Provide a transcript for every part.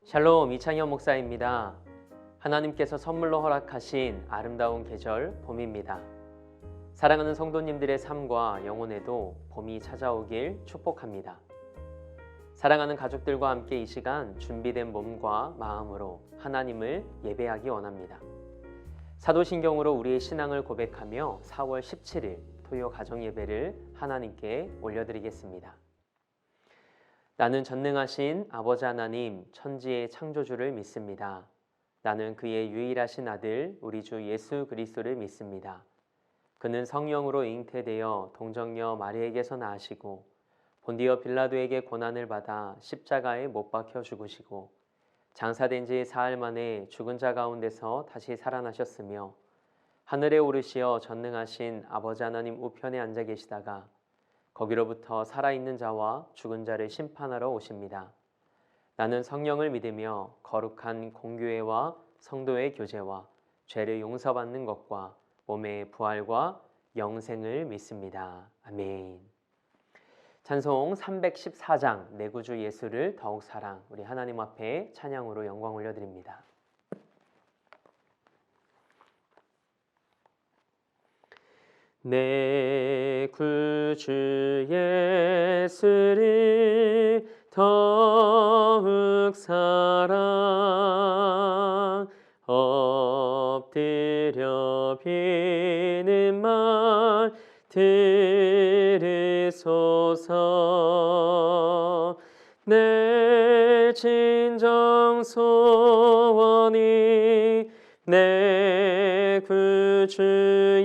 샬롬 이창현 목사입니다. 하나님께서 선물로 허락하신 아름다운 계절 봄입니다. 사랑하는 성도님들의 삶과 영혼에도 봄이 찾아오길 축복합니다. 사랑하는 가족들과 함께 이 시간 준비된 몸과 마음으로 하나님을 예배하기 원합니다. 사도신경으로 우리의 신앙을 고백하며 4월 17일 토요 가정예배를 하나님께 올려드리겠습니다. 나는 전능하신 아버지 하나님 천지의 창조주를 믿습니다. 나는 그의 유일하신 아들 우리 주 예수 그리스도를 믿습니다. 그는 성령으로 잉태되어 동정녀 마리에게서 나으시고 본디어 빌라도에게 고난을 받아 십자가에 못 박혀 죽으시고 장사된 지 사흘 만에 죽은 자 가운데서 다시 살아나셨으며 하늘에 오르시어 전능하신 아버지 하나님 우편에 앉아 계시다가 거기로부터 살아있는 자와 죽은 자를 심판하러 오십니다. 나는 성령을 믿으며 거룩한 공교회와 성도의 교제와 죄를 용서받는 것과 몸의 부활과 영생을 믿습니다. 아멘. 찬송 314장 내 구주 예수를 더욱 사랑. 우리 하나님 앞에 찬양으로 영광 올려드립니다. 내 구주 예수를 더욱 사랑. 엎드려 비는 말 들으소서. 내 진정 소원이 내 구주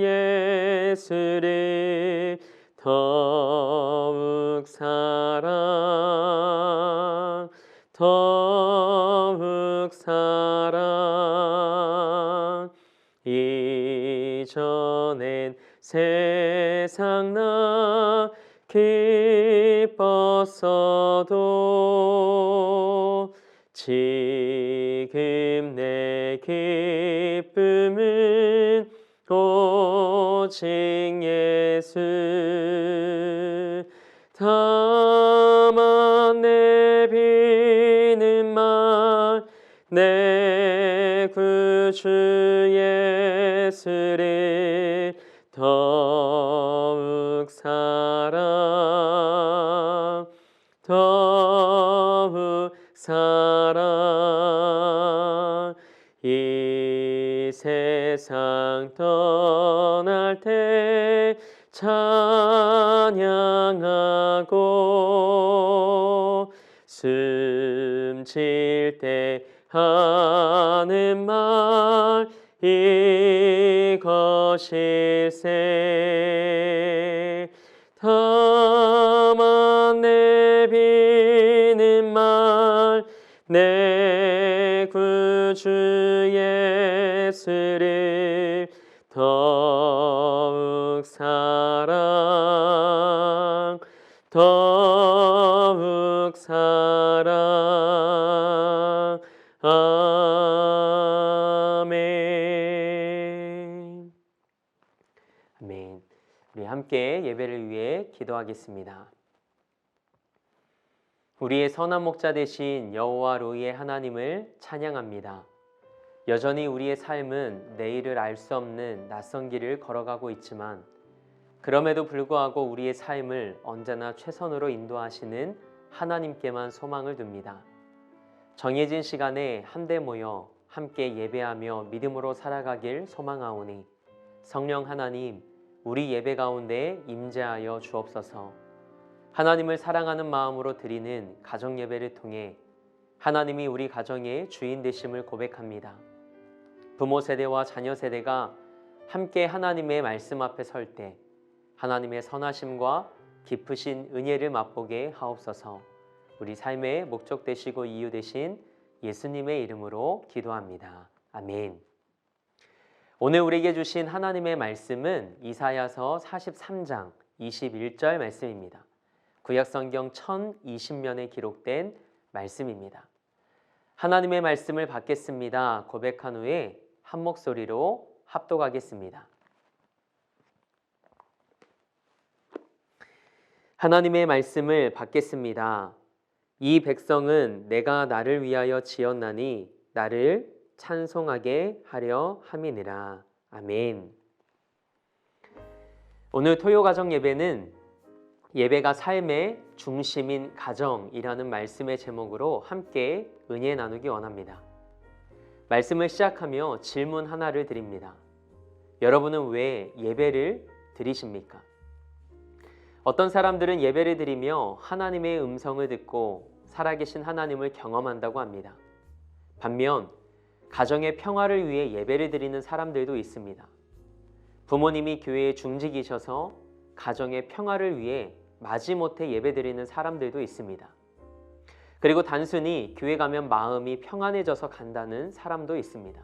예수를 더욱 사랑, 더욱 사랑. 이전엔 세상 나 기뻤어도 지금 내 기쁨은 오직 예수. 다만 내 비는 말 내 구주 예수를 더욱 사랑, 더욱 사랑. 이 세상 떠날 때 찬양하고 숨질 때 하는 말 이것일세. 다만 내 비는 말 내 구주 예수를 더욱 사랑, 더욱 사랑. 아멘. 아멘. 우리 함께 예배를 위해 기도하겠습니다. 우리의 선한 목자 되신 여호와 로이의 하나님을 찬양합니다. 여전히 우리의 삶은 내일을 알 수 없는 낯선 길을 걸어가고 있지만 그럼에도 불구하고 우리의 삶을 언제나 최선으로 인도하시는 하나님께만 소망을 둡니다. 정해진 시간에 한데 모여 함께 예배하며 믿음으로 살아가길 소망하오니 성령 하나님, 우리 예배 가운데 임재하여 주옵소서. 하나님을 사랑하는 마음으로 드리는 가정 예배를 통해 하나님이 우리 가정의 주인 되심을 고백합니다. 부모 세대와 자녀 세대가 함께 하나님의 말씀 앞에 설 때 하나님의 선하심과 깊으신 은혜를 맛보게 하옵소서. 우리 삶의 목적 되시고 이유 되신 예수님의 이름으로 기도합니다. 아멘. 오늘 우리에게 주신 하나님의 말씀은 이사야서 43장 21절 말씀입니다. 구약성경 1020면에 기록된 말씀입니다. 하나님의 말씀을 받겠습니다. 고백한 후에 한 목소리로 합독하겠습니다. 하나님의 말씀을 받겠습니다. 이 백성은 내가 나를 위하여 지었나니 나를 찬송하게 하려 함이니라. 아멘. 오늘 토요가정 예배는 예배가 삶의 중심인 가정이라는 말씀의 제목으로 함께 은혜 나누기 원합니다. 말씀을 시작하며 질문 하나를 드립니다. 여러분은 왜 예배를 드리십니까? 어떤 사람들은 예배를 드리며 하나님의 음성을 듣고 살아계신 하나님을 경험한다고 합니다. 반면 가정의 평화를 위해 예배를 드리는 사람들도 있습니다. 부모님이 교회에 중직이셔서 가정의 평화를 위해 마지못해 예배드리는 사람들도 있습니다. 그리고 단순히 교회 가면 마음이 평안해져서 간다는 사람도 있습니다.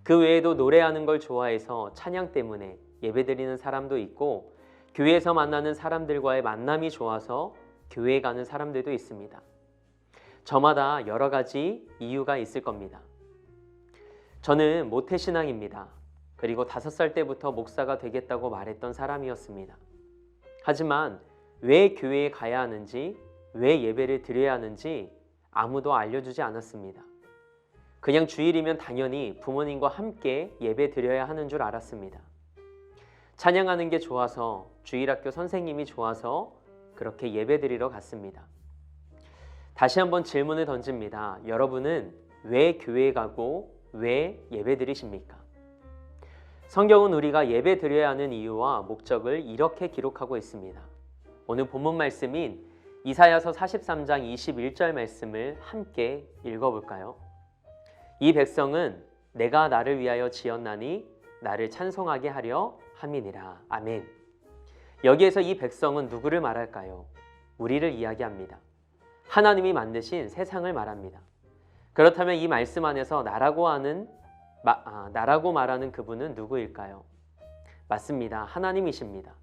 그 외에도 노래하는 걸 좋아해서 찬양 때문에 예배드리는 사람도 있고, 교회에서 만나는 사람들과의 만남이 좋아서 교회에 가는 사람들도 있습니다. 저마다 여러 가지 이유가 있을 겁니다. 저는 모태신앙입니다. 그리고 5살 때부터 목사가 되겠다고 말했던 사람이었습니다. 하지만 왜 교회에 가야 하는지, 왜 예배를 드려야 하는지 아무도 알려주지 않았습니다. 그냥 주일이면 당연히 부모님과 함께 예배 드려야 하는 줄 알았습니다. 찬양하는 게 좋아서, 주일학교 선생님이 좋아서 그렇게 예배 드리러 갔습니다. 다시 한번 질문을 던집니다. 여러분은 왜 교회에 가고 왜 예배 드리십니까? 성경은 우리가 예배 드려야 하는 이유와 목적을 이렇게 기록하고 있습니다. 오늘 본문 말씀인 이사야서 43장 21절 말씀을 함께 읽어볼까요? 이 백성은 내가 나를 위하여 지었나니 나를 찬송하게 하려 함이니라. 아멘. 여기에서 이 백성은 누구를 말할까요? 우리를 이야기합니다. 하나님이 만드신 세상을 말합니다. 그렇다면 이 말씀 안에서 나라고 말하는 그분은 누구일까요? 맞습니다. 하나님이십니다.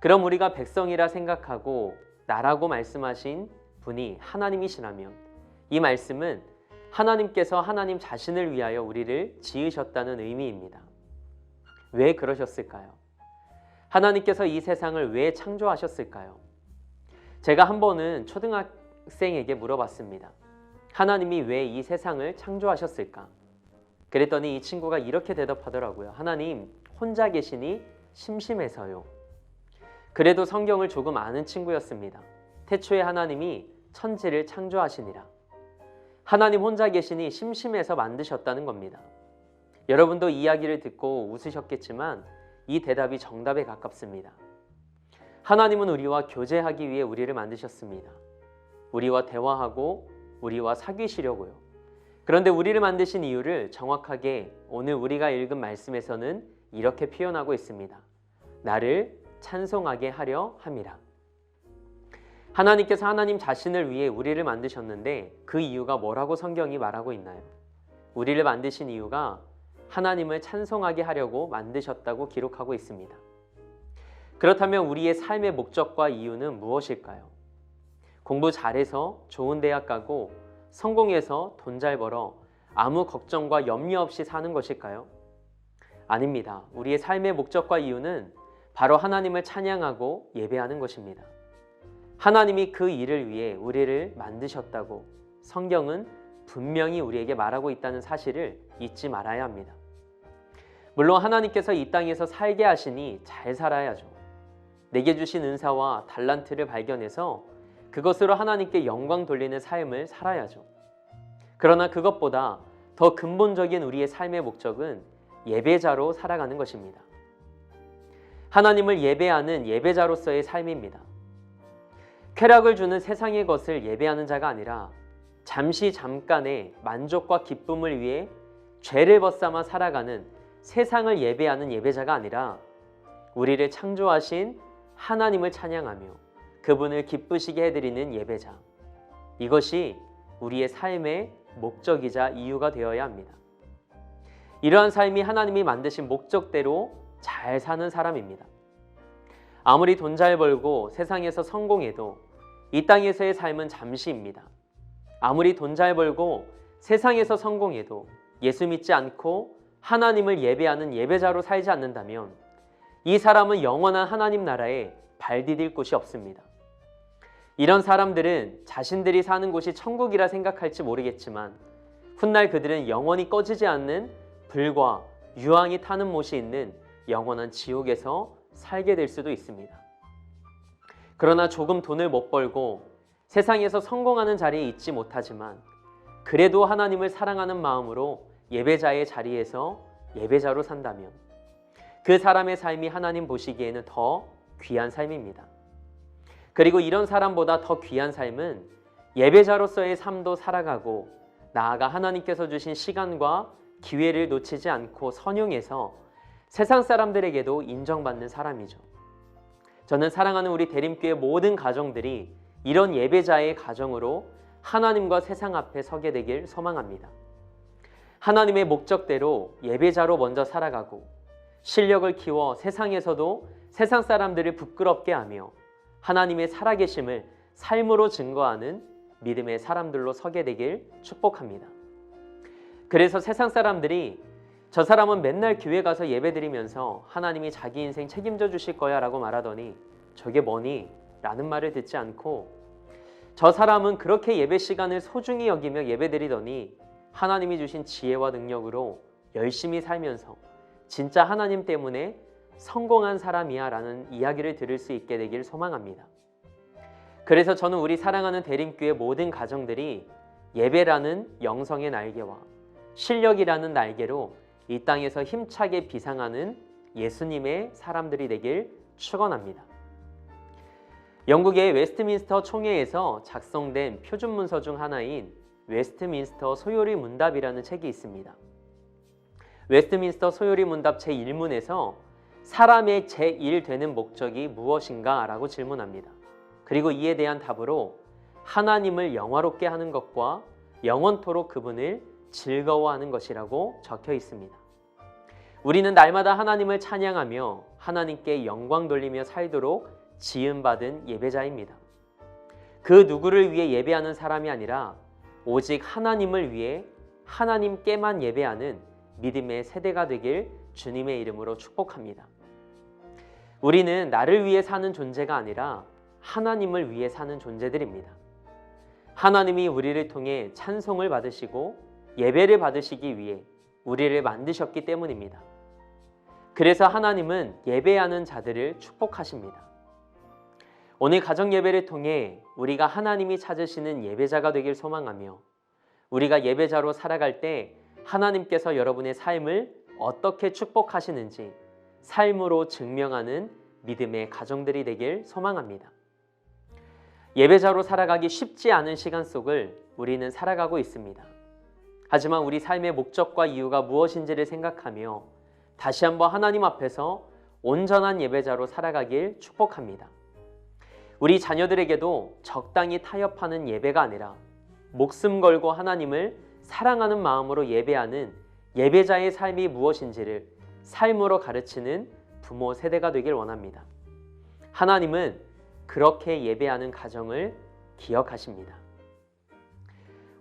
그럼 우리가 백성이라 생각하고 나라고 말씀하신 분이 하나님이시라면 이 말씀은 하나님께서 하나님 자신을 위하여 우리를 지으셨다는 의미입니다. 왜 그러셨을까요? 하나님께서 이 세상을 왜 창조하셨을까요? 제가 한 번은 초등학생에게 물어봤습니다. 하나님이 왜 이 세상을 창조하셨을까? 그랬더니 이 친구가 이렇게 대답하더라고요. 하나님 혼자 계시니 심심해서요. 그래도 성경을 조금 아는 친구였습니다. 태초에 하나님이 천지를 창조하시니라. 하나님 혼자 계시니 심심해서 만드셨다는 겁니다. 여러분도 이야기를 듣고 웃으셨겠지만 이 대답이 정답에 가깝습니다. 하나님은 우리와 교제하기 위해 우리를 만드셨습니다. 우리와 대화하고 우리와 사귀시려고요. 그런데 우리를 만드신 이유를 정확하게 오늘 우리가 읽은 말씀에서는 이렇게 표현하고 있습니다. 나를 찬송하게 하려 함이라. 하나님께서 하나님 자신을 위해 우리를 만드셨는데 그 이유가 뭐라고 성경이 말하고 있나요? 우리를 만드신 이유가 하나님을 찬송하게 하려고 만드셨다고 기록하고 있습니다. 그렇다면 우리의 삶의 목적과 이유는 무엇일까요? 공부 잘해서 좋은 대학 가고 성공해서 돈 잘 벌어 아무 걱정과 염려 없이 사는 것일까요? 아닙니다. 우리의 삶의 목적과 이유는 바로 하나님을 찬양하고 예배하는 것입니다. 하나님이 그 일을 위해 우리를 만드셨다고 성경은 분명히 우리에게 말하고 있다는 사실을 잊지 말아야 합니다. 물론 하나님께서 이 땅에서 살게 하시니 잘 살아야죠. 내게 주신 은사와 달란트를 발견해서 그것으로 하나님께 영광 돌리는 삶을 살아야죠. 그러나 그것보다 더 근본적인 우리의 삶의 목적은 예배자로 살아가는 것입니다. 하나님을 예배하는 예배자로서의 삶입니다. 쾌락을 주는 세상의 것을 예배하는 자가 아니라 잠깐의 만족과 기쁨을 위해 죄를 벗삼아 살아가는 세상을 예배하는 예배자가 아니라 우리를 창조하신 하나님을 찬양하며 그분을 기쁘시게 해드리는 예배자. 이것이 우리의 삶의 목적이자 이유가 되어야 합니다. 이러한 삶이 하나님이 만드신 목적대로 잘 사는 사람입니다. 아무리 돈 잘 벌고 세상에서 성공해도 이 땅에서의 삶은 잠시입니다. 아무리 돈 잘 벌고 세상에서 성공해도 예수 믿지 않고 하나님을 예배하는 예배자로 살지 않는다면 이 사람은 영원한 하나님 나라에 발 디딜 곳이 없습니다. 이런 사람들은 자신들이 사는 곳이 천국이라 생각할지 모르겠지만 훗날 그들은 영원히 꺼지지 않는 불과 유황이 타는 못이 있는 영원한 지옥에서 살게 될 수도 있습니다. 그러나 조금 돈을 못 벌고 세상에서 성공하는 자리에 있지 못하지만 그래도 하나님을 사랑하는 마음으로 예배자의 자리에서 예배자로 산다면 그 사람의 삶이 하나님 보시기에는 더 귀한 삶입니다. 그리고 이런 사람보다 더 귀한 삶은 예배자로서의 삶도 살아가고 나아가 하나님께서 주신 시간과 기회를 놓치지 않고 선용해서 세상 사람들에게도 인정받는 사람이죠. 저는 사랑하는 우리 대림교회 모든 가정들이 이런 예배자의 가정으로 하나님과 세상 앞에 서게 되길 소망합니다. 하나님의 목적대로 예배자로 먼저 살아가고 실력을 키워 세상에서도 세상 사람들을 부끄럽게 하며 하나님의 살아계심을 삶으로 증거하는 믿음의 사람들로 서게 되길 축복합니다. 그래서 세상 사람들이 저 사람은 맨날 교회 가서 예배드리면서 하나님이 자기 인생 책임져 주실 거야 라고 말하더니 저게 뭐니? 라는 말을 듣지 않고 저 사람은 그렇게 예배 시간을 소중히 여기며 예배드리더니 하나님이 주신 지혜와 능력으로 열심히 살면서 진짜 하나님 때문에 성공한 사람이야 라는 이야기를 들을 수 있게 되길 소망합니다. 그래서 저는 우리 사랑하는 대림교회 모든 가정들이 예배라는 영성의 날개와 실력이라는 날개로 이 땅에서 힘차게 비상하는 예수님의 사람들이 되길 축원합니다. 영국의 웨스트민스터 총회에서 작성된 표준 문서 중 하나인 웨스트민스터 소요리 문답이라는 책이 있습니다. 웨스트민스터 소요리 문답 제1문에서 사람의 제1 되는 목적이 무엇인가? 라고 질문합니다. 그리고 이에 대한 답으로 하나님을 영화롭게 하는 것과 영원토록 그분을 즐거워하는 것이라고 적혀 있습니다. 우리는 날마다 하나님을 찬양하며 하나님께 영광 돌리며 살도록 지음받은 예배자입니다. 그 누구를 위해 예배하는 사람이 아니라 오직 하나님을 위해 하나님께만 예배하는 믿음의 세대가 되길 주님의 이름으로 축복합니다. 우리는 나를 위해 사는 존재가 아니라 하나님을 위해 사는 존재들입니다. 하나님이 우리를 통해 찬송을 받으시고 예배를 받으시기 위해 우리를 만드셨기 때문입니다. 그래서 하나님은 예배하는 자들을 축복하십니다. 오늘 가정 예배를 통해 우리가 하나님이 찾으시는 예배자가 되길 소망하며 우리가 예배자로 살아갈 때 하나님께서 여러분의 삶을 어떻게 축복하시는지 삶으로 증명하는 믿음의 가정들이 되길 소망합니다. 예배자로 살아가기 쉽지 않은 시간 속을 우리는 살아가고 있습니다. 하지만 우리 삶의 목적과 이유가 무엇인지를 생각하며 다시 한번 하나님 앞에서 온전한 예배자로 살아가길 축복합니다. 우리 자녀들에게도 적당히 타협하는 예배가 아니라 목숨 걸고 하나님을 사랑하는 마음으로 예배하는 예배자의 삶이 무엇인지를 삶으로 가르치는 부모 세대가 되길 원합니다. 하나님은 그렇게 예배하는 가정을 기억하십니다.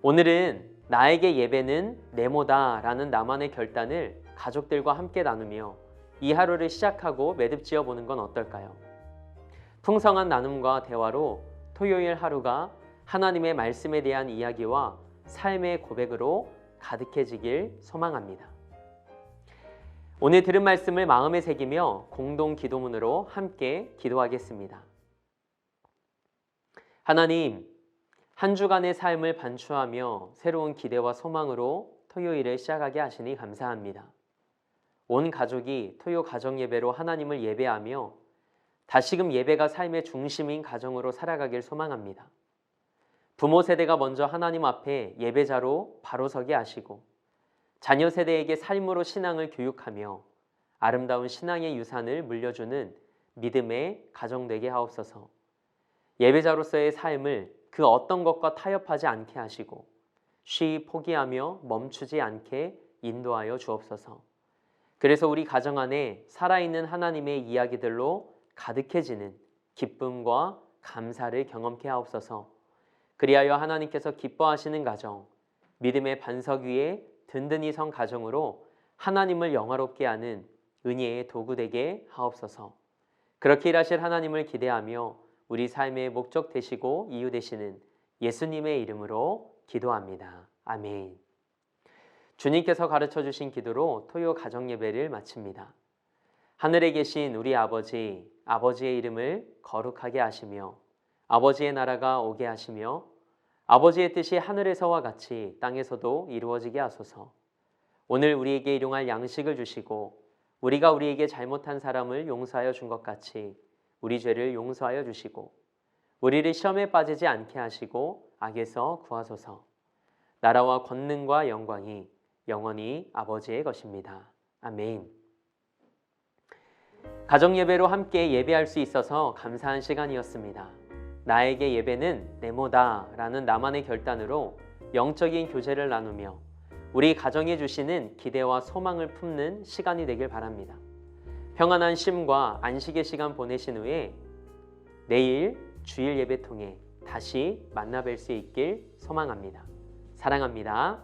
오늘은 나에게 예배는 네모다 라는 나만의 결단을 가족들과 함께 나누며 이 하루를 시작하고 매듭지어 보는 건 어떨까요? 풍성한 나눔과 대화로 토요일 하루가 하나님의 말씀에 대한 이야기와 삶의 고백으로 가득해지길 소망합니다. 오늘 들은 말씀을 마음에 새기며 공동 기도문으로 함께 기도하겠습니다. 하나님, 한 주간의 삶을 반추하며 새로운 기대와 소망으로 토요일을 시작하게 하시니 감사합니다. 온 가족이 토요 가정 예배로 하나님을 예배하며 다시금 예배가 삶의 중심인 가정으로 살아가길 소망합니다. 부모 세대가 먼저 하나님 앞에 예배자로 바로 서게 하시고 자녀 세대에게 삶으로 신앙을 교육하며 아름다운 신앙의 유산을 물려주는 믿음의 가정 되게 하옵소서. 예배자로서의 삶을 그 어떤 것과 타협하지 않게 하시고 쉬이 포기하며 멈추지 않게 인도하여 주옵소서. 그래서 우리 가정 안에 살아있는 하나님의 이야기들로 가득해지는 기쁨과 감사를 경험케 하옵소서. 그리하여 하나님께서 기뻐하시는 가정, 믿음의 반석 위에 든든히 선 가정으로 하나님을 영화롭게 하는 은혜의 도구 되게 하옵소서. 그렇게 일하실 하나님을 기대하며 우리 삶의 목적 되시고 이유 되시는 예수님의 이름으로 기도합니다. 아멘. 주님께서 가르쳐 주신 기도로 토요 가정 예배를 마칩니다. 하늘에 계신 우리 아버지, 아버지의 이름을 거룩하게 하시며 아버지의 나라가 오게 하시며 아버지의 뜻이 하늘에서와 같이 땅에서도 이루어지게 하소서. 오늘 우리에게 일용할 양식을 주시고 우리가 우리에게 잘못한 사람을 용서하여 준 것 같이 우리 죄를 용서하여 주시고 우리를 시험에 빠지지 않게 하시고 악에서 구하소서. 나라와 권능과 영광이 영원히 아버지의 것입니다. 아멘. 가정예배로 함께 예배할 수 있어서 감사한 시간이었습니다. 나에게 예배는 네모다 라는 나만의 결단으로 영적인 교제를 나누며 우리 가정에 주시는 기대와 소망을 품는 시간이 되길 바랍니다. 평안한 쉼과 안식의 시간 보내신 후에 내일 주일 예배 통해 다시 만나 뵐 수 있길 소망합니다. 사랑합니다.